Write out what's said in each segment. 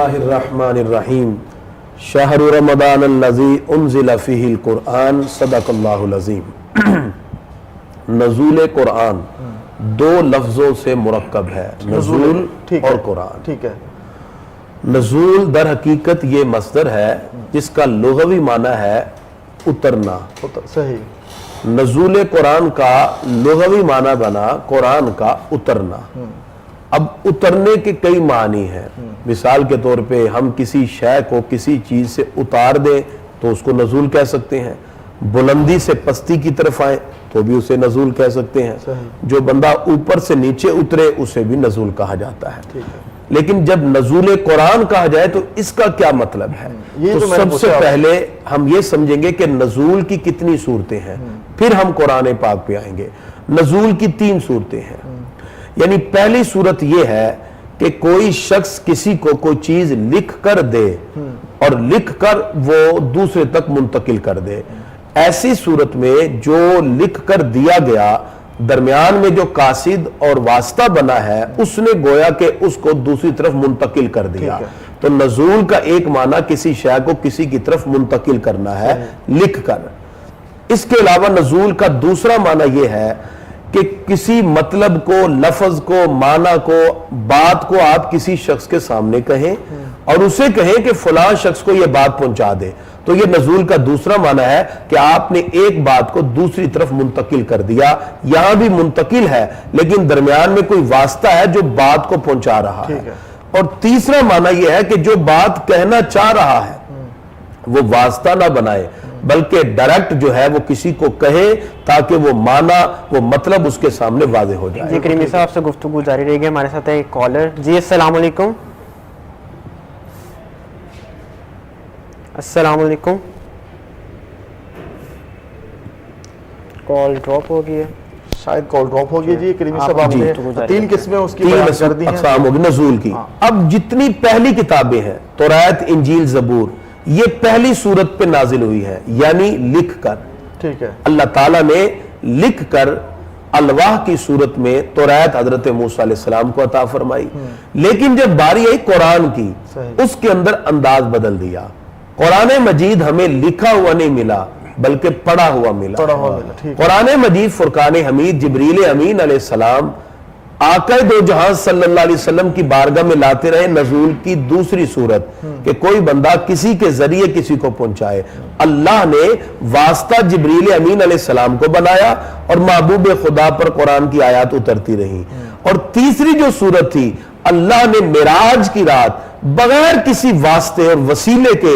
الرحمن الرحیم شہر رمضان الذی انزل فیہ القرآن صدق اللہ العظیم۔ نزول قرآن دو لفظوں سے مرکب ہے، نزول اور قرآن۔ ٹھیک ہے۔ نزول در حقیقت یہ مصدر ہے جس کا لغوی معنی ہے اترنا۔ صحیح۔ نزول قرآن کا لغوی معنی بنا قرآن کا اترنا۔ اب اترنے کے کئی معنی ہیں، مثال کے طور پہ ہم کسی شے کو کسی چیز سے اتار دیں تو اس کو نزول کہہ سکتے ہیں، بلندی سے پستی کی طرف آئیں تو بھی اسے نزول کہہ سکتے ہیں، جو بندہ اوپر سے نیچے اترے اسے بھی نزول کہا جاتا ہے۔ لیکن جب نزول قرآن کہا جائے تو اس کا کیا مطلب ہے؟ تو سب سے پہلے ہم یہ سمجھیں گے کہ نزول کی کتنی صورتیں ہیں، پھر ہم قرآن پاک پہ آئیں گے۔ نزول کی 3 صورتیں ہیں، یعنی پہلی صورت یہ ہے کہ کوئی شخص کسی کو کوئی چیز لکھ کر دے اور لکھ کر وہ دوسرے تک منتقل کر دے۔ ایسی صورت میں جو لکھ کر دیا گیا درمیان میں جو قاصد اور واسطہ بنا ہے اس نے گویا کہ اس کو دوسری طرف منتقل کر دیا۔ تو نزول کا ایک معنی کسی شے کو کسی کی طرف منتقل کرنا ہے لکھ کر۔ اس کے علاوہ نزول کا دوسرا معنی یہ ہے کہ کسی مطلب کو، لفظ کو، معنی کو، بات کو آپ کسی شخص کے سامنے کہیں اور اسے کہیں کہ فلاں شخص کو یہ بات پہنچا دے، تو یہ نزول کا دوسرا معنی ہے کہ آپ نے ایک بات کو دوسری طرف منتقل کر دیا۔ یہاں بھی منتقل ہے لیکن درمیان میں کوئی واسطہ ہے جو بات کو پہنچا رہا ہے۔ اور تیسرا معنی یہ ہے کہ جو بات کہنا چاہ رہا ہے وہ واسطہ نہ بنائے بلکہ ڈائریکٹ جو ہے وہ کسی کو کہے تاکہ وہ معنی، وہ مطلب اس کے سامنے واضح ہو جائے۔ جی کریمی صاحب سے گفتگو جاری رہے گی، ہمارے ساتھ ایک کالر۔ جی السلام علیکم۔ السلام علیکم۔ کال ڈراپ ہو گئی ہے، شاید کال ڈراپ ہو گئی۔ جی کریمی صاحب آپ نے 3 قسمیں اس کی بیان کر دی ہیں، اقسام ہوگی نزول کی۔ اب جتنی پہلی کتابیں ہیں توریت، انجیل، زبور، یہ پہلی صورت پہ نازل ہوئی ہے، یعنی لکھ کر۔ ٹھیک ہے۔ اللہ تعالیٰ نے لکھ کر الواح کی صورت میں توریت حضرت موسیٰ علیہ السلام کو عطا فرمائی۔ لیکن جب باری آئی قرآن کی اس کے اندر انداز بدل دیا۔ قرآن مجید ہمیں لکھا ہوا نہیں ملا بلکہ پڑھا ہوا ملا۔ قرآن مجید فرقان حمید جبریل امین علیہ السلام آقا دو جہاں صلی اللہ علیہ وسلم کی بارگاہ میں لاتے رہے، نزول کی دوسری صورت کہ کوئی بندہ کسی کے ذریعے کسی کو پہنچائے۔ اللہ نے واسطہ جبریل امین علیہ السلام کو بنایا اور محبوب خدا پر قرآن کی آیات اترتی رہی۔ اور تیسری جو صورت تھی، اللہ نے معراج کی رات بغیر کسی واسطے اور وسیلے کے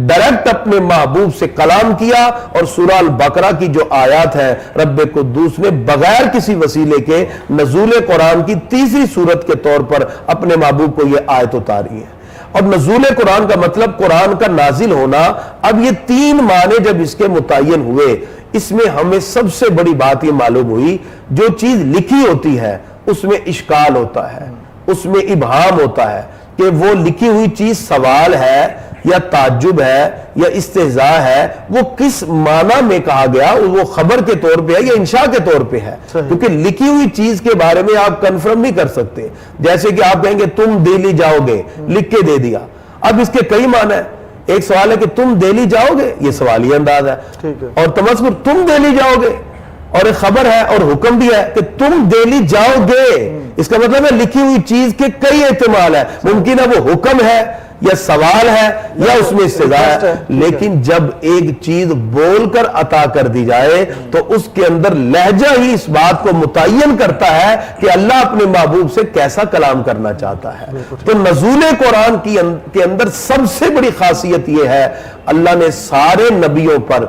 ڈائریکٹ اپنے محبوب سے کلام کیا، اور سورہ البقرہ کی جو آیات ہے رب قدوس نے بغیر کسی وسیلے کے نزول قرآن کی تیسری صورت کے طور پر اپنے محبوب کو یہ آیت اتاری ہے۔ اور نزول قرآن کا مطلب قرآن کا نازل ہونا۔ اب یہ 3 معنی جب اس کے متعین ہوئے، اس میں ہمیں سب سے بڑی بات یہ معلوم ہوئی، جو چیز لکھی ہوتی ہے اس میں اشکال ہوتا ہے، اس میں ابہام ہوتا ہے کہ وہ لکھی ہوئی چیز سوال ہے یا تعجب ہے یا استہزاء ہے، وہ کس معنی میں کہا گیا، وہ خبر کے طور پہ ہے یا انشاء کے طور پہ ہے، کیونکہ لکھی ہوئی چیز کے بارے میں آپ کنفرم نہیں کر سکتے۔ جیسے کہ آپ کہیں گے تم دہلی جاؤ گے، لکھ کے دے دیا، اب اس کے کئی معنی ہیں۔ ایک سوال ہے کہ تم دہلی جاؤ گے، یہ سوالی انداز ہے، اور تمسکر تم دہلی جاؤ گے، اور ایک خبر ہے اور حکم بھی ہے کہ تم دہلی جاؤ گے۔ اس کا مطلب ہے لکھی ہوئی چیز کے کئی احتمال ہے، ممکن ہے وہ حکم ہے یا سوال ہے یا اس میں استدعا ہے۔ لیکن جب ایک چیز بول کر عطا کر دی جائے تو اس کے اندر لہجہ ہی اس بات کو متعین کرتا ہے کہ اللہ اپنے محبوب سے کیسا کلام کرنا چاہتا ہے۔ تو نزول قرآن کے اندر سب سے بڑی خاصیت یہ ہے، اللہ نے سارے نبیوں پر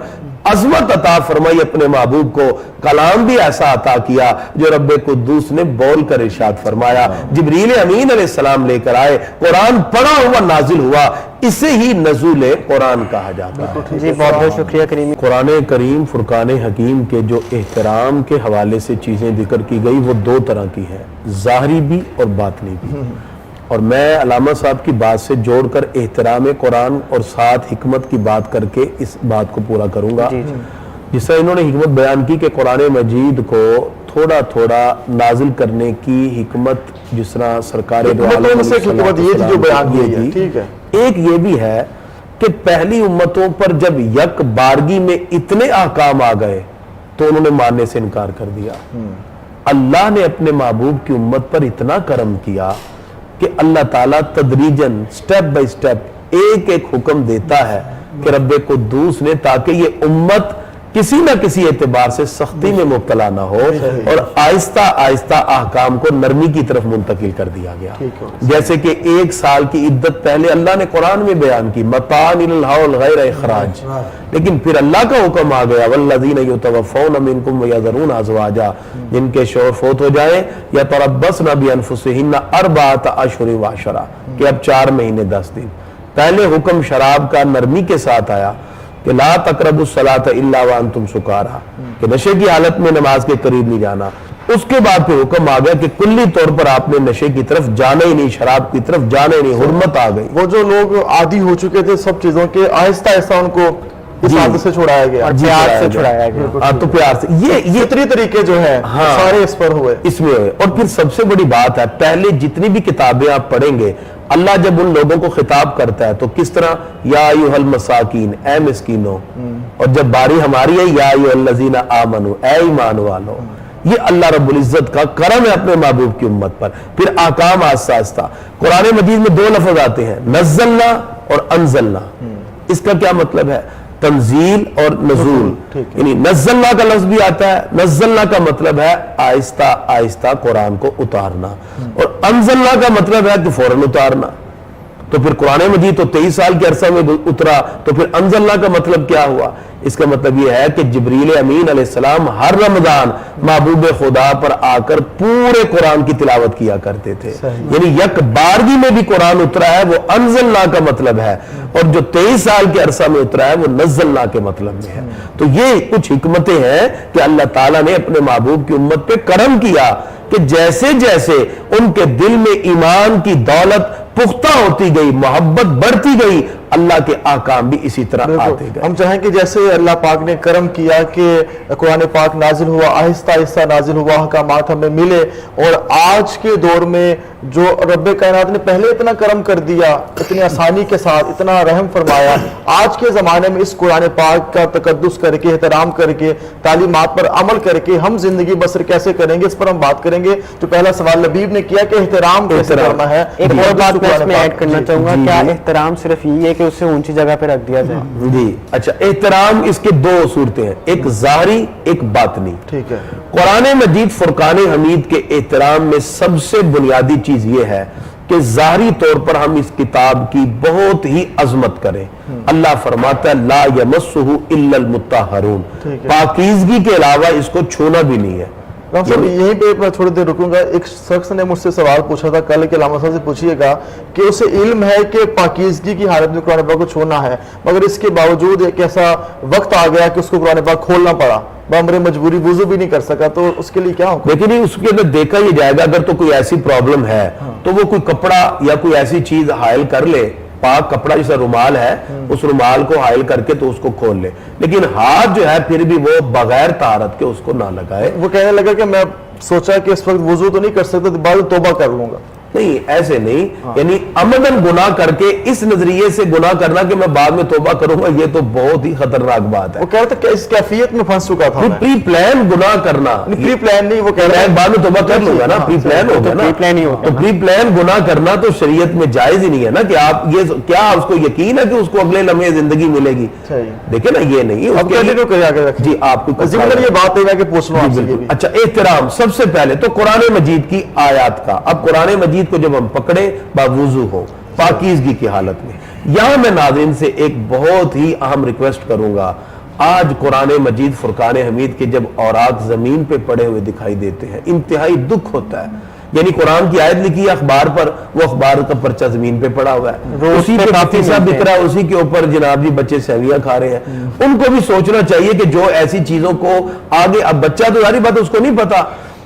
عظمت عطا فرمائی، اپنے محبوب کو کلام بھی ایسا عطا کیا جو رب قدوس نے بول کر ارشاد فرمایا۔ جبریل امین علیہ السلام لے کر آئے، قرآن پڑھا ہوا نازل ہوا، اسے ہی نزول قرآن کہا جاتا ہے۔ جی بہت بہت شکریہ کریمی۔ قرآن کریم فرقان حکیم کے جو احترام کے حوالے سے چیزیں ذکر کی گئی وہ 2 طرح کی ہیں، ظاہری بھی اور باطنی بھی۔ اور میں علامہ صاحب کی بات سے جوڑ کر احترام قرآن اور ساتھ حکمت کی بات کر کے اس بات کو پورا کروں گا۔ جس طرح انہوں نے حکمت بیان کی کہ قرآن مجید کو تھوڑا تھوڑا نازل کرنے کی حکمت جس طرح سرکار دو عالم ٹھیک ہے، ایک یہ بھی ہے کہ پہلی امتوں پر جب یک بارگی میں اتنے احکام آ گئے تو انہوں نے ماننے سے انکار کر دیا. اللہ نے اپنے محبوب کی امت پر اتنا کرم کیا کہ اللہ تعالیٰ تدریجاً سٹیپ بائی سٹیپ ایک ایک حکم دیتا ہے کہ رب قدوس نے، تاکہ یہ امت کسی نہ کسی اعتبار سے سختی میں مبتلا نہ ہو، اور آہستہ آہستہ احکام کو نرمی کی طرف منتقل کر دیا گیا. جیسے کہ 1 سال کی عدت پہلے اللہ نے قرآن میں بیان کی، متاعًا الی الحول غیر اخراج، لیکن پھر اللہ کا حکم آ گیا والذین یتوفون منکم ویذرون ازواجا، جن کے شوہر فوت ہو جائیں یتربصن بانفسہن 4 اشہر وعشرہ، کہ اب 4 مہینے 10 دن. پہلے حکم شراب کا نرمی کے ساتھ آیا کہ لا تقربوا الصلاۃ الا وانتم سکارا، کہ نشے کی حالت میں نماز کے قریب نہیں جانا. اس کے بعد پھر حکم آ گیا کہ کلی طور پر آپ نے نشے کی طرف جانا ہی نہیں، شراب کی طرف جانا ہی نہیں، حرمت آ گئی. وہ جو لوگ عادی ہو چکے تھے سب چیزوں کے، آہستہ آہستہ ان کو اس عادت سے چھڑایا گیا، پیار سے چھڑایا گیا. تو پیار سے یہ فطری طریقے جو ہیں سارے اس پر ہوئے، اس میں ہوئے. اور پھر سب سے بڑی بات ہے، پہلے جتنی بھی کتابیں آپ پڑھیں گے اللہ جب ان لوگوں کو خطاب کرتا ہے تو کس طرح، یا ایھا المساکین، اے مسکینوں، اور جب باری ہماری ہے یا ایھا الذین آمنوا، اے ایمان والو. یہ اللہ رب العزت کا کرم ہے اپنے محبوب کی امت پر. پھر احکام آہستہ آہستہ. قرآن مجید میں 2 لفظ آتے ہیں، نزلنا اور انزلنا. اس کا کیا مطلب ہے؟ تنزیل اور نزول. یعنی نزلنا کا لفظ بھی آتا ہے، نزلنا کا مطلب ہے آہستہ آہستہ قرآن کو اتارنا، اور انزلنا کا مطلب ہے کہ فوراً اتارنا. تو پھر قرآن مجید تو 23 سال کے عرصہ میں اترا، تو پھر انزلنا کا مطلب کیا ہوا؟ اس کا مطلب یہ ہے کہ جبریل امین علیہ السلام ہر رمضان محبوب خدا پر آ کر پورے قرآن کی تلاوت کیا کرتے تھے. یعنی یک بارگی میں بھی قرآن اترا ہے، وہ انزلنا کا مطلب ہے، اور جو 23 سال کے عرصہ میں اترا ہے وہ نزلنا کے مطلب میں ہے. تو یہ کچھ حکمتیں ہیں کہ اللہ تعالیٰ نے اپنے محبوب کی امت پہ کرم کیا کہ جیسے جیسے ان کے دل میں ایمان کی دولت پختہ ہوتی گئی، محبت بڑھتی گئی، اللہ کے احکام بھی اسی طرح آتے گئے. ہم چاہیں کہ جیسے اللہ پاک نے کرم کیا کہ قرآن پاک نازل ہوا، آہستہ آہستہ نازل ہوا، احکامات ہمیں ملے، اور آج کے دور میں جو رب کائنات نے پہلے اتنا کرم کر دیا، اتنی آسانی کے ساتھ اتنا رحم فرمایا، آج کے زمانے میں اس قرآن پاک کا تقدس کر کے، احترام کر کے، تعلیمات پر عمل کر کے ہم زندگی بسر کیسے کریں گے، اس پر ہم بات کریں گے. جو پہلا سوال لبیب نے کیا کہ احترام کیسے کرنا ہے، ایک اور بات میں اس میں ایڈ کرنا چاہوں گا، کیا احترام صرف یہ ہے کہ اسے اونچی جگہ پہ رکھ دیا جائے؟ جی اچھا، احترام اس کے 2 صورتیں ہیں، ایک ظاہری ایک باطنی. ٹھیک ہے. قرآن مجید فرقان حمید کے احترام میں سب سے بنیادی چیز یہ ہے کہ ظاہری طور پر ہم اس کتاب کی بہت ہی عظمت کریں. اللہ فرماتا ہے لا یمسہ الا المطہرون، پاکیزگی کے علاوہ اس کو چھونا بھی نہیں ہے. یہیں پہ میں تھوڑی دیر رکوں گا. ایک شخص نے مجھ سے سوال پوچھا تھا کل کہ علامہ صاحب سے پوچھئے گا کہ اسے علم ہے کہ پاکیزگی کی حالت میں قرآن پاک کو چھوڑنا ہے، مگر اس کے باوجود ایک ایسا وقت آ گیا کہ اس کو قرآن پاک کھولنا پڑا، بامر مجبوری وضو بھی نہیں کر سکا، تو اس کے لیے کیا ہوگا؟ لیکن اس کے اندر دیکھا یہ جائے گا اگر تو کوئی ایسی پرابلم ہے تو وہ کوئی کپڑا یا کوئی ایسی چیز حائل کر لے، پاک کپڑا جیسا رومال ہے، اس رومال کو حائل کر کے تو اس کو کھول لے، لیکن ہاتھ جو ہے پھر بھی وہ بغیر طہارت کے اس کو نہ لگائے. وہ کہنے لگا کہ میں سوچا کہ اس وقت وضو تو نہیں کر سکتا، بعد توبہ کر لوں گا. نہیں ایسے نہیں، یعنی عمدن گناہ کر کے اس نظریے سے گناہ کرنا کہ میں بعد میں توبہ کروں گا، یہ تو بہت ہی خطرناک بات ہے. وہ کہتا کہ اس کیفیت میں پھنس چکا تھا. پری پلان گناہ کرنا، پری پلان نہیں، وہ کہہ رہا ہے بعد میں توبہ کر لوں گا نا، پری پلان ہوگا نا، تو پری پلان گناہ کرنا تو شریعت میں جائز ہی نہیں ہے نا کہ آپ یہ کیا اس کو یقین ہے کہ اس کو اگلے لمحے زندگی ملے گی. دیکھیں نا یہ نہیں جی آپ کو یہ بات ہے کہ پوچھ لوں. اچھا احترام سب سے پہلے تو قرآن مجید کی آیات کا. اب قرآن مجید کو جب ہم پکڑے باوضو ہو پاکیزگی کی حالت میں، یہاں میں ناظرین سے ایک بہت ہی اہم ریکویسٹ کروں گا. آج قرآن مجید فرقان حمید کے جب اوراق زمین پہ پڑے ہوئے دکھائی دیتے ہیں انتہائی دکھ ہوتا ہے. یعنی قرآن کی آیت لکھی ہے اخبار پر، وہ اخبار کا پرچہ زمین پہ پڑا ہوا ہے، اسی پہ پتیسا بک رہا ہے، اسی کے اوپر جناب جی بچے سیویاں کھا رہے ہیں. ان کو بھی سوچنا چاہیے کہ جو ایسی چیزوں کو آگے، اب بچہ تو ساری بات اس کو نہیں پتا،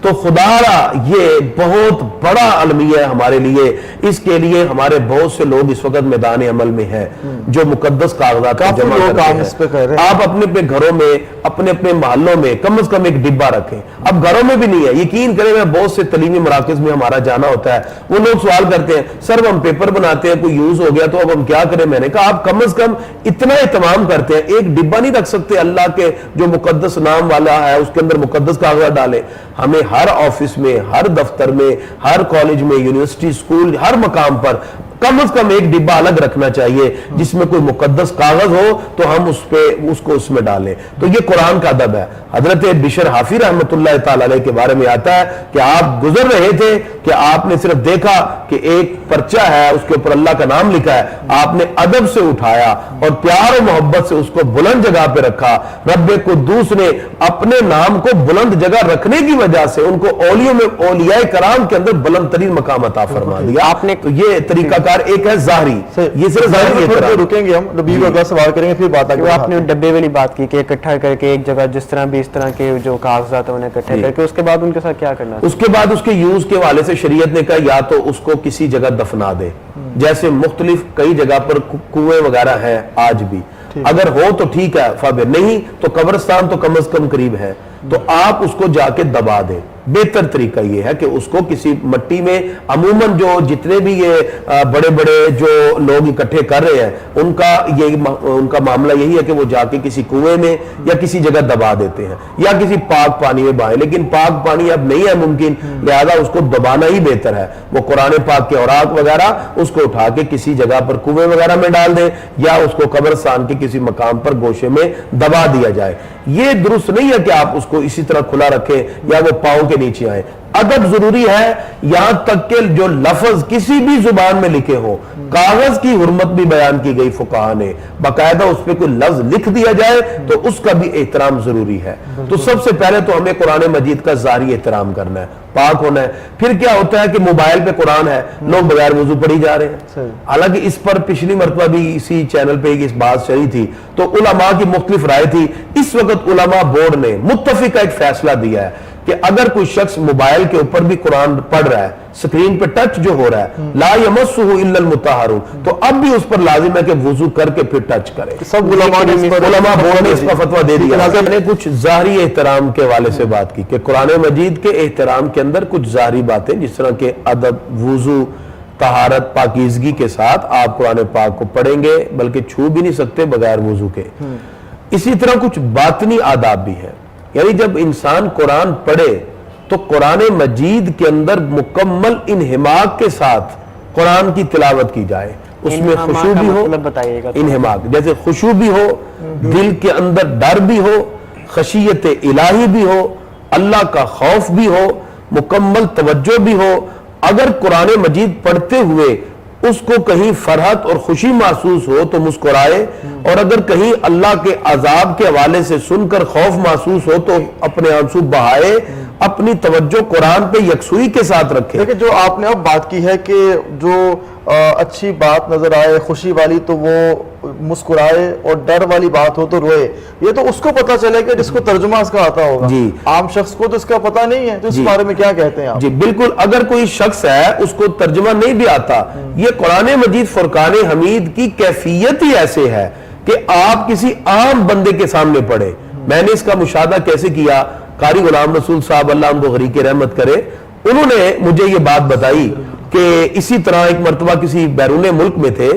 تو خدارا یہ بہت بڑا المیہ ہے ہمارے لیے. اس کے لیے ہمارے بہت سے لوگ اس وقت میدان عمل میں ہیں جو مقدس کاغذات کو جمع کرتے ہیں. آپ اپنے اپنے گھروں میں اپنے اپنے محلوں میں کم از کم ایک ڈبہ رکھیں. اب گھروں میں بھی نہیں ہے, یقین کریں میں بہت سے تعلیمی مراکز میں ہمارا جانا ہوتا ہے, وہ لوگ سوال کرتے ہیں سر ہم پیپر بناتے ہیں کوئی یوز ہو گیا تو اب ہم کیا کریں. میں نے کہا آپ کم از کم اتنا اہتمام کرتے ہیں, ایک ڈبہ نہیں رکھ سکتے اللہ کے جو مقدس نام والا ہے اس کے اندر مقدس کاغذات ڈالیں. ہمیں ہر آفس میں, ہر دفتر میں, ہر کالج میں, یونیورسٹی, اسکول, ہر مقام پر کم از کم ایک ڈبہ الگ رکھنا چاہیے جس میں کوئی مقدس کاغذ ہو تو ہم اس کو اس میں ڈالیں. تو یہ قرآن کا ادب ہے. حضرت بشر حافی رحمۃ اللہ تعالی علیہ کے بارے میں آتا ہے کہ آپ گزر رہے تھے کہ آپ نے صرف دیکھا کہ ایک پرچہ ہے اس کے اوپر اللہ کا نام لکھا ہے, آپ نے ادب سے اٹھایا اور پیار و محبت سے اس کو بلند جگہ پہ رکھا. رب قدوس نے اپنے نام کو بلند جگہ رکھنے کی وجہ سے ان کو اولیاء کرام کے اندر بلند ترین مقام عطا فرما دیا. آپ نے یہ طریقہ کار ایک ہے ظاہری, یہ صرف ظاہری. رکیں گے ہم نبی کو اگلا سوال کریں گے پھر بات آگے. آپ نے ڈبے والی بات کی کہ اکٹھا کر کے ایک جگہ جس طرح بھی اس طرح کے جو کاغذات ہیں انہیں اکٹھا کر کے اس کے بعد ان کے ساتھ کیا کرنا ہے؟ اس کے بعد اس کے یوز کے حوالے سے شریعت نے کہا یا تو اس کو کسی جگہ دفنا دے, جیسے مختلف کئی جگہ پر کنویں وغیرہ ہیں آج بھی, اگر ہو تو ٹھیک ہے فابر, نہیں تو قبرستان تو کم از کم قریب ہے تو آپ اس کو جا کے دبا دیں. بہتر طریقہ یہ ہے کہ اس کو کسی مٹی میں, عموماً جو جتنے بھی یہ بڑے بڑے جو لوگ اکٹھے کر رہے ہیں ان کا معاملہ یہی ہے کہ وہ جا کے کسی کنویں میں یا کسی جگہ دبا دیتے ہیں یا کسی پاک پانی میں بہائیں. لیکن پاک پانی اب نہیں ہے ممکن, لہذا اس کو دبانا ہی بہتر ہے. وہ قرآن پاک کے اوراق وغیرہ اس کو اٹھا کے کسی جگہ پر کنویں وغیرہ میں ڈال دیں یا اس کو قبرستان کے کسی مقام پر گوشے میں دبا دیا جائے. یہ درست نہیں ہے کہ آپ اس کو اسی طرح کھلا رکھیں یا وہ پاؤں کے نیچے آئے. ادب ضروری ہے, یہاں تک کہ جو لفظ کسی بھی زبان میں لکھے ہو, کاغذ کی حرمت بھی بیان کی گئی فقہا نے, باقاعدہ اس پہ کوئی لفظ لکھ دیا جائے تو اس کا بھی احترام ضروری ہے. تو سب سے پہلے تو ہمیں قرآن مجید کا ظاہری احترام کرنا ہے, پاک ہونا ہے. پھر کیا ہوتا ہے کہ موبائل پہ قرآن ہے, لوگ بغیر وضو پڑھی جا رہے ہیں. حالانکہ اس پر پچھلی مرتبہ بھی اسی چینل پہ اس بات چلی تھی تو علماء کی مختلف رائے تھی. اس وقت علماء بورڈ نے متفقہ ایک فیصلہ دیا ہے کہ اگر کوئی شخص موبائل کے اوپر بھی قرآن پڑھ رہا ہے, سکرین پہ ٹچ جو ہو رہا ہے, لا یمسہ الا المطہرون, تو اب بھی اس پر لازم ہے کہ وضو کر کے پھر ٹچ کرے. سب علماء بورڈ نے اس کا فتویٰ دے دیا. میں نے کچھ ظاہری احترام کے حوالے سے بات کی کہ قرآن مجید کے احترام کے اندر کچھ ظاہری باتیں جس طرح کہ ادب, وضو, طہارت, پاکیزگی کے ساتھ آپ قرآن پاک کو پڑھیں گے, بلکہ چھو بھی نہیں سکتے بغیر وضو کے. اسی طرح کچھ باطنی آداب بھی ہیں, یعنی جب انسان قرآن پڑھے تو قرآن مجید کے اندر مکمل انہماک کے ساتھ قرآن کی تلاوت کی جائے. اس میں خشوع بھی ہو, انہماک جیسے خشوع بھی ہو, دل کے اندر ڈر بھی ہو, خشیت الہی بھی ہو, اللہ کا خوف بھی ہو, مکمل توجہ بھی ہو. اگر قرآن مجید پڑھتے ہوئے اس کو کہیں فرحت اور خوشی محسوس ہو تو مسکرائے, اور اگر کہیں اللہ کے عذاب کے حوالے سے سن کر خوف محسوس ہو تو اپنے آنسو بہائے, اپنی توجہ قرآن پہ یکسوئی کے ساتھ رکھے. لیکن جو آپ نے اب بات کی ہے کہ جو اچھی بات نظر آئے خوشی والی تو وہ مسکرائے اور ڈر والی بات ہو تو روئے, یہ تو اس کو پتا چلے کہ جس کو ترجمہ اس کا آتا ہوگا. جی, عام شخص کو تو اس کا پتا نہیں ہے, تو اس بارے میں کیا کہتے ہیں آپ؟ جی بالکل, اگر کوئی شخص ہے اس کو ترجمہ نہیں بھی آتا, یہ قرآن مجید فرقان حمید کی کیفیت ہی ایسے ہے کہ آپ کسی عام بندے کے سامنے پڑھیں. میں نے اس کا مشاہدہ کیسے کیا, قاری غلام رسول صاحب اللہ ان کو غریق رحمت کرے, انہوں نے مجھے یہ بات بتائی کہ اسی طرح ایک مرتبہ کسی بیرون ملک میں تھے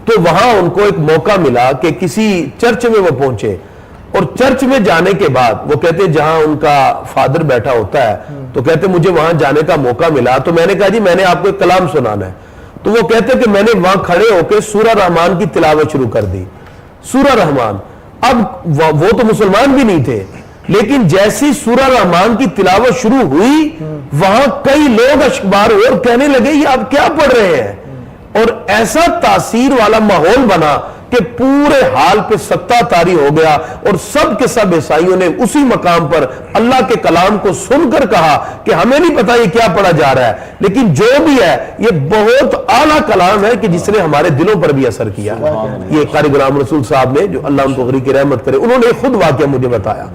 تو وہاں ان کو ایک موقع ملا کہ کسی چرچ میں وہ پہنچے, اور چرچ میں جانے کے بعد وہ کہتے جہاں ان کا فادر بیٹھا ہوتا ہے تو کہتے مجھے وہاں جانے کا موقع ملا, تو میں نے کہا جی میں نے آپ کو ایک کلام سنانا ہے. تو وہ کہتے کہ میں نے وہاں کھڑے ہو کے سورہ رحمان کی تلاوت شروع کر دی. سورہ رحمان, اب وہ تو مسلمان بھی نہیں تھے, لیکن جیسی سورہ رحمان کی تلاوت شروع ہوئی وہاں کئی لوگ اشکبار ہوئے اور کہنے لگے یہ آپ کیا پڑھ رہے ہیں, اور ایسا تاثیر والا ماحول بنا کہ پورے حال پہ سکتہ طاری ہو گیا, اور سب کے سب عیسائیوں نے اسی مقام پر اللہ کے کلام کو سن کر کہا کہ ہمیں نہیں پتا یہ کیا پڑھا جا رہا ہے, لیکن جو بھی ہے یہ بہت اعلیٰ کلام ہے کہ جس نے ہمارے دلوں پر بھی اثر کیا. یہ قاری غلام رسول صاحب نے, جو اللہ ان کو غریق رحمت کرے, انہوں نے خود واقعہ مجھے بتایا.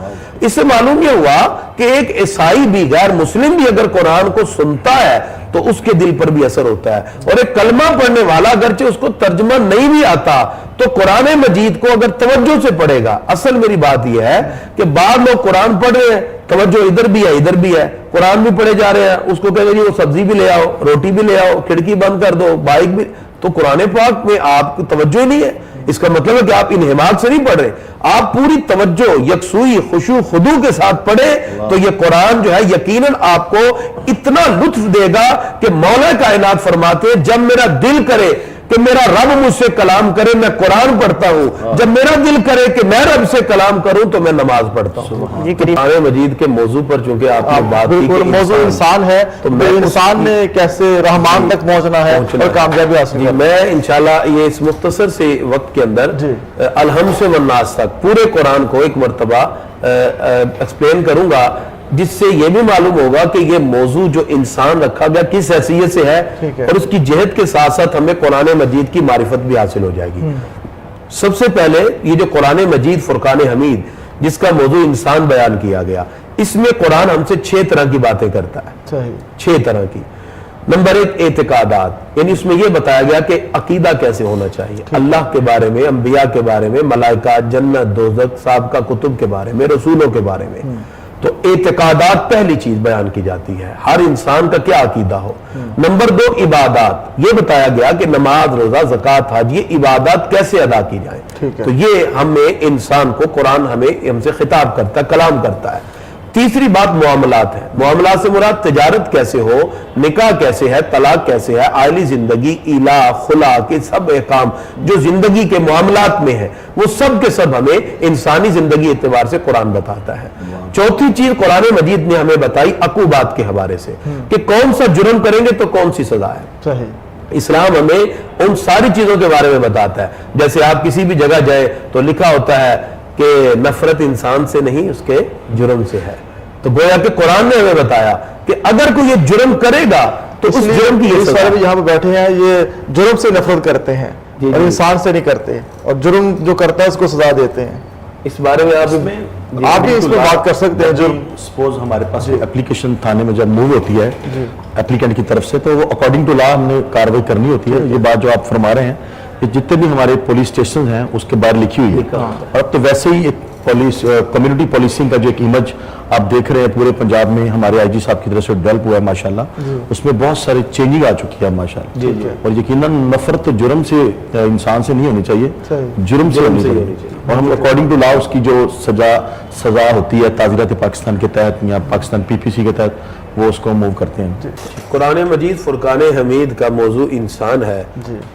اس سے معلوم یہ ہوا کہ ایک عیسائی بھی غیر مسلم بھی اگر قرآن کو سنتا ہے تو اس کے دل پر بھی اثر ہوتا ہے، اور ایک کلمہ پڑھنے والا اگرچہ اس کو ترجمہ نہیں بھی آتا تو قرآن مجید کو اگر توجہ سے پڑھے گا. اصل میری بات یہ ہے کہ بعض لوگ قرآن پڑھ رہے ہیں، توجہ ادھر بھی ہے ادھر بھی ہے، قرآن بھی پڑھے جا رہے ہیں، اس کو کہتے ہیں وہ سبزی بھی لے آؤ، روٹی بھی لے آؤ، کھڑکی بند کر دو، بائک بھی، تو قرآن پاک میں آپ کی توجہ ہی نہیں ہے. اس کا مطلب ہے کہ آپ انہماک سے نہیں پڑھ رہے، آپ پوری توجہ یکسوئی خشوع خضوع کے ساتھ پڑھیں تو یہ قرآن جو ہے یقیناً آپ کو اتنا لطف دے گا کہ مولا کائنات فرماتے ہیں جب میرا دل کرے کہ میرا رب مجھ سے کلام کرے میں قرآن پڑھتا ہوں، جب میرا دل کرے کہ میں رب سے کلام کروں تو میں نماز پڑھتا ہوں. قرآن مجید کے موضوع پر چونکہ آپ نے بات کی کہ موضوع انسان ہے تو انسان نے کیسے رحمان تک پہنچنا ہے اور کامیابی حاصل کرنا ہے. میں انشاءاللہ یہ اس مختصر سے وقت کے اندر الحمد سے والناس تک پورے قرآن کو ایک مرتبہ ایکسپلین کروں گا، جس سے یہ بھی معلوم ہوگا کہ یہ موضوع جو انسان رکھا گیا کس حیثیت سے ہے اور اس کی جہت کے ساتھ ساتھ ہمیں قرآن مجید کی معرفت بھی حاصل ہو جائے گی. سب سے پہلے یہ جو قرآن مجید فرقان حمید جس کا موضوع انسان بیان کیا گیا، اس میں قرآن ہم سے 6 طرح کی باتیں کرتا ہے. 6 طرح کی. نمبر 1 اعتقادات، یعنی اس میں یہ بتایا گیا کہ عقیدہ کیسے ہونا چاہیے اللہ کے بارے میں، انبیاء کے بارے میں، ملائکہ، جنت، دوزخ، سابقہ کتب کے بارے میں، رسولوں کے بارے میں. تو اعتقادات پہلی چیز بیان کی جاتی ہے، ہر انسان کا کیا عقیدہ ہو. نمبر 2 عبادات، یہ بتایا گیا کہ نماز، روزہ، زکوٰۃ، حج، یہ عبادات کیسے ادا کی جائیں. تو یہ ہمیں انسان کو قرآن ہم سے خطاب کرتا ہے، کلام کرتا ہے. تیسری بات معاملات ہے. معاملات سے مراد تجارت کیسے ہو، نکاح کیسے ہے، طلاق کیسے ہے، عائلی زندگی، ایلا، خلا کے سب احکام جو زندگی کے معاملات میں ہیں وہ سب کے سب ہمیں انسانی زندگی اعتبار سے قرآن بتاتا ہے. چوتھی چیز قرآن مجید نے ہمیں بتائی عقوبات کے حوالے سے کہ کون سا جرم کریں گے تو کون سی سزا ہے. اسلام ہمیں ان ساری چیزوں کے بارے میں بتاتا ہے. جیسے آپ کسی بھی جگہ جائیں تو لکھا ہوتا ہے کہ نفرت انسان سے نہیں اس کے جرم سے ہے. تو گویا کہ قرآن نے ہمیں بتایا کہ اگر کوئی یہ جرم کرے گا تو اس جرم کی یہاں پہ بیٹھے ہیں یہ جرم سے نفرت کرتے ہیں اور انسان سے نہیں کرتے، اور جرم جو کرتا ہے اس کو سزا دیتے ہیں. اس بارے میں آپ بھی اس پہ بات کر سکتے ہیں. جو سپوز ہمارے پاس اپلیکیشن تھانے میں جب موو ہوتی ہے اپلیکینٹ کی طرف سے تو وہ اکارڈنگ ٹو لا ہم نے کاروائی کرنی ہوتی ہے. یہ بات جو آپ فرما رہے ہیں کہ جتنے بھی ہمارے پولیس اسٹیشن ہیں اس کے باہر لکھی ہوئی ہے. اور اب تو ویسے ہی ایک پولیس کمیونٹی پولیسنگ کا جو ایک امیج آپ دیکھ رہے ہیں پورے پنجاب میں ہمارے آئی جی صاحب کی طرف سے ڈیولپ ہوا ہے ماشاءاللہ. اس میں بہت سارے چینجنگ آ چکی ہے ماشاءاللہ. اور یقیناً نفرت جرم سے انسان سے نہیں ہونی چاہیے، جرم سے ہونی چاہیے. اور ہم اکارڈنگ ٹو لا اس کی جو سزا ہوتی ہے تعزیرات پاکستان کے تحت یا پاکستان پی پی سی کے تحت وہ اس کو موو کرتے ہیں. قرآن مجید فرقان حمید کا موضوع انسان ہے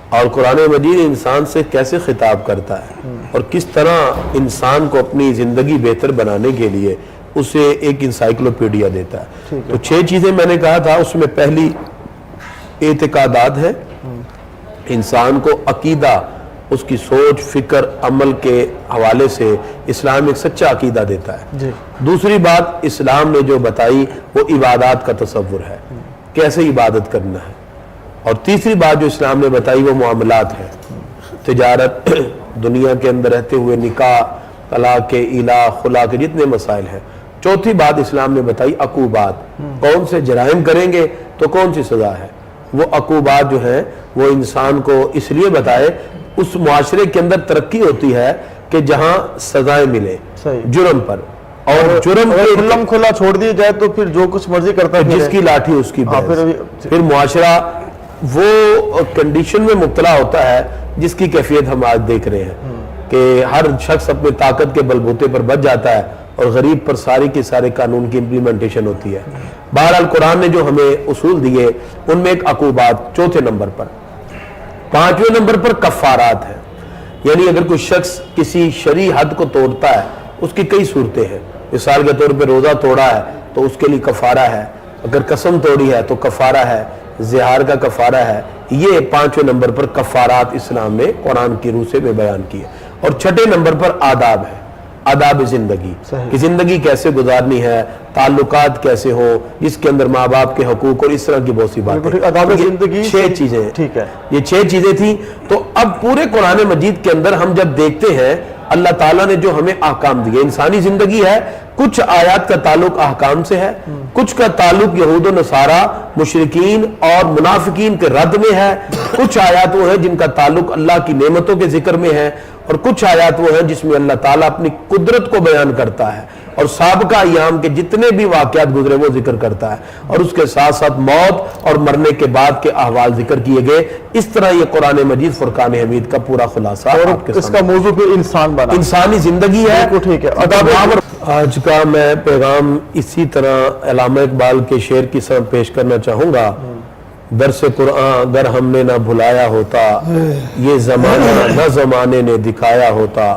اور قرآن مجید انسان سے کیسے خطاب کرتا ہے اور کس طرح انسان کو اپنی زندگی بہتر بنانے کے لیے اسے ایک انسائکلوپیڈیا دیتا ہے. تو 6 چیزیں میں نے کہا تھا، اس میں پہلی اعتقادات ہے. انسان کو عقیدہ، اس کی سوچ، فکر، عمل کے حوالے سے اسلام ایک سچا عقیدہ دیتا ہے. دوسری بات اسلام نے جو بتائی وہ عبادات کا تصور ہے، کیسے عبادت کرنا ہے. اور تیسری بات جو اسلام نے بتائی وہ معاملات ہے، تجارت، دنیا کے اندر رہتے ہوئے نکاح، طلاق کے، ایلا، خلا کے جتنے مسائل ہیں. چوتھی بات اسلام نے بتائی عقوبات، کون سے جرائم کریں گے تو کون سی سزا ہے. وہ عقوبات جو ہیں وہ انسان کو اس لیے بتائے اس معاشرے کے اندر ترقی ہوتی ہے کہ جہاں سزائیں ملے جرم پر، اور جرم کھلم کھلا چھوڑ دیا جائے تو پھر جو کچھ مرضی کرتا ہے، جس کی لاٹھی اس کی بھینس. پھر معاشرہ وہ کنڈیشن میں مبتلا ہوتا ہے جس کی کیفیت ہم آج دیکھ رہے ہیں کہ ہر شخص اپنے طاقت کے بلبوتے پر بچ جاتا ہے اور غریب پر سارے کے سارے قانون کی امپلیمنٹیشن ہوتی ہے. بہرحال قرآن نے جو ہمیں اصول دیے ان میں ایک عقوبات 4 نمبر پر. 5ویں نمبر پر کفارات ہے، یعنی اگر کوئی شخص کسی شرعی حد کو توڑتا ہے اس کی کئی صورتیں ہیں. مثال کے طور پہ روزہ توڑا ہے تو اس کے لیے کفارہ ہے، اگر قسم توڑی ہے تو کفارہ ہے، زہار کا کفارہ ہے. یہ 5ویں نمبر پر کفارات اسلام نے قرآن کی روح سے بیان کیے. اور 6 نمبر پر آداب ہے، آداب زندگی کہ زندگی کیسے گزارنی ہے، تعلقات کیسے ہو، جس کے اندر ماں باپ کے حقوق اور اس طرح کی بہت سی باتیں. آداب زندگی 6 چیزیں، ٹھیک ہے، یہ 6 چیزیں تھیں. تو اب پورے قرآن مجید کے اندر ہم جب دیکھتے ہیں اللہ تعالیٰ نے جو ہمیں احکام دیے، انسانی زندگی ہے کچھ آیات کا تعلق احکام سے ہے، کچھ کا تعلق یہود و نصارہ مشرکین اور منافقین کے رد میں ہے، کچھ آیات وہ ہیں جن کا تعلق اللہ کی نعمتوں کے ذکر میں ہے، اور کچھ آیات وہ ہیں جس میں اللہ تعالیٰ اپنی قدرت کو بیان کرتا ہے اور سابقہ ایام کے جتنے بھی واقعات گزرے وہ ذکر کرتا ہے، اور اس کے ساتھ ساتھ موت اور مرنے کے بعد کے احوال ذکر کیے گئے۔ اس طرح یہ قرآن مجید فرقان حمید کا پورا خلاصہ آپ کے اس کا موضوع پھر انسان بنا، انسانی زندگی ہے۔ بالکل ٹھیک ہے۔ آج کا میں پیغام اسی طرح علامہ اقبال کے شعر کی طرح پیش کرنا چاہوں گا۔ درس قرآن اگر ہم نے نہ بھلایا ہوتا، یہ زمانہ نہ زمانے نے دکھایا ہوتا،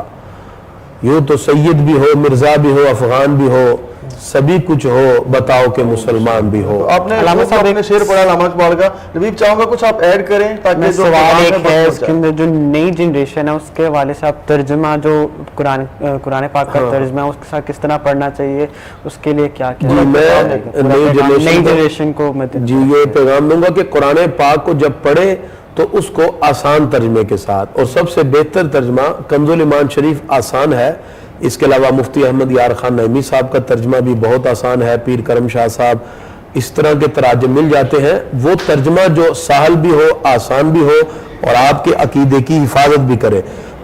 یوں تو سید بھی ہو، مرزا بھی ہو، افغان بھی ہو، سبھی کچھ ہو، بتاؤ کہ مسلمان بھی ہو۔ آپ نے علامہ صاحب نے شعر پڑھا علامہ اقبال کا، نبیب چاہوں گا کچھ آپ ایڈ کریں تاکہ جو سوال ایک ہے اس کے اندر جو نئی جنریشن ہے اس کے حوالے سے آپ ترجمہ جو قرآن پاک کا ترجمہ ہے اس کے ساتھ کس طرح پڑھنا چاہیے، اس کے لیے کیا کیا جی میں نئی جنریشن کو جی یہ پیغام دوں گا کہ قرآن پاک کو جب پڑھے تو اس کو آسان ترجمے کے ساتھ، اور سب سے بہتر ترجمہ کنز الایمان شریف آسان ہے، اس کے علاوہ مفتی احمد یار خان نعیمی صاحب کا ترجمہ بھی بہت آسان ہے، پیر کرم شاہ صاحب، اس طرح کے تراجم مل جاتے ہیں۔ وہ ترجمہ جو سہل بھی ہو، آسان بھی ہو اور آپ کے عقیدے کی حفاظت بھی کرے،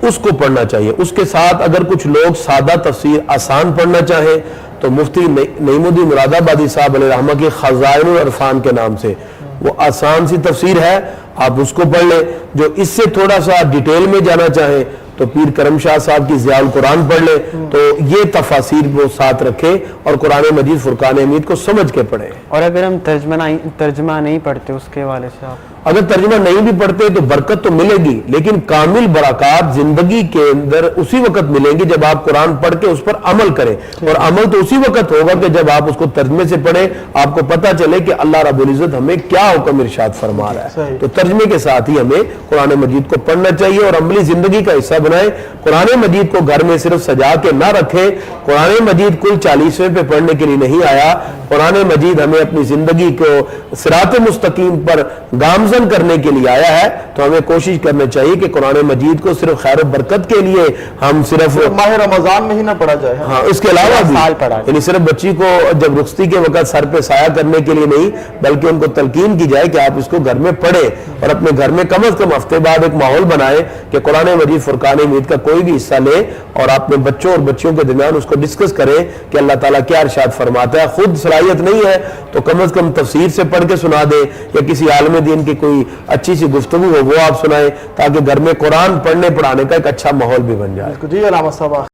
اس کو پڑھنا چاہیے۔ اس کے ساتھ اگر کچھ لوگ سادہ تفسیر آسان پڑھنا چاہیں تو مفتی نعیم الدین مراد آبادی صاحب علیہ رحمہ کی خزائن العرفان کے نام سے وہ آسان سی تفسیر ہے، آپ اس کو پڑھ لیں۔ جو اس سے تھوڑا سا ڈیٹیل میں جانا چاہیں تو پیر کرم شاہ صاحب کی ضیاء القرآن پڑھ لیں، تو یہ تفاسیر وہ ساتھ رکھے اور قرآن مجید فرقان حمید کو سمجھ کے پڑھیں۔ اور اگر ہم ترجمہ نہیں پڑھتے اس کے حوالے سے آپ اگر ترجمہ نہیں بھی پڑھتے تو برکت تو ملے گی، لیکن کامل برکات زندگی کے اندر اسی وقت ملیں گی جب آپ قرآن پڑھ کے اس پر عمل کریں، اور عمل تو اسی وقت ہوگا کہ جب آپ اس کو ترجمے سے پڑھیں، آپ کو پتہ چلے کہ اللہ رب العزت ہمیں کیا حکم ارشاد فرما رہا ہے۔ تو ترجمے کے ساتھ ہی ہمیں قرآن مجید کو پڑھنا چاہیے اور عملی زندگی کا حصہ بنائیں۔ قرآن مجید کو گھر میں صرف سجا کے نہ رکھیں، قرآن مجید کل 40ویں پہ پڑھنے کے لیے نہیں آیا، قرآن مجید ہمیں اپنی زندگی کو صراط مستقیم پر گامزن کرنے کے لیے آیا ہے، تو ہمیں کوشش کرنا چاہیے کہ قرآن مجید کو صرف خیر و برکت کے لیے ہم صرف ماہ رمضان میں ہی نہ پڑھا جائے، ہاں اس کے علاوہ بھی یعنی صرف بچی کو جب رخصتی کے وقت سر پہ سایہ کرنے کے لیے نہیں، بلکہ ان کو تلقین کی جائے کہ آپ اس کو گھر میں پڑھیں، اور اپنے گھر میں کم از کم ہفتے بعد ایک ماحول بنائیں کہ قرآن مجید فرقان حمید کا کوئی بھی حصہ لے اور اپنے بچوں اور بچیوں کے درمیان اس کو ڈسکس کریں کہ اللہ تعالیٰ کیا ارشاد فرماتا ہے۔ خود صلاحیت نہیں ہے تو کم از کم تفسیر سے پڑھ کے سنا دیں، یا کسی عالم دین کی کوئی اچھی سی گفتگو ہو وہ آپ سنائیں، تاکہ گھر میں قرآن پڑھنے پڑھانے کا ایک اچھا ماحول بھی بن جائے۔ جی علامہ صاحب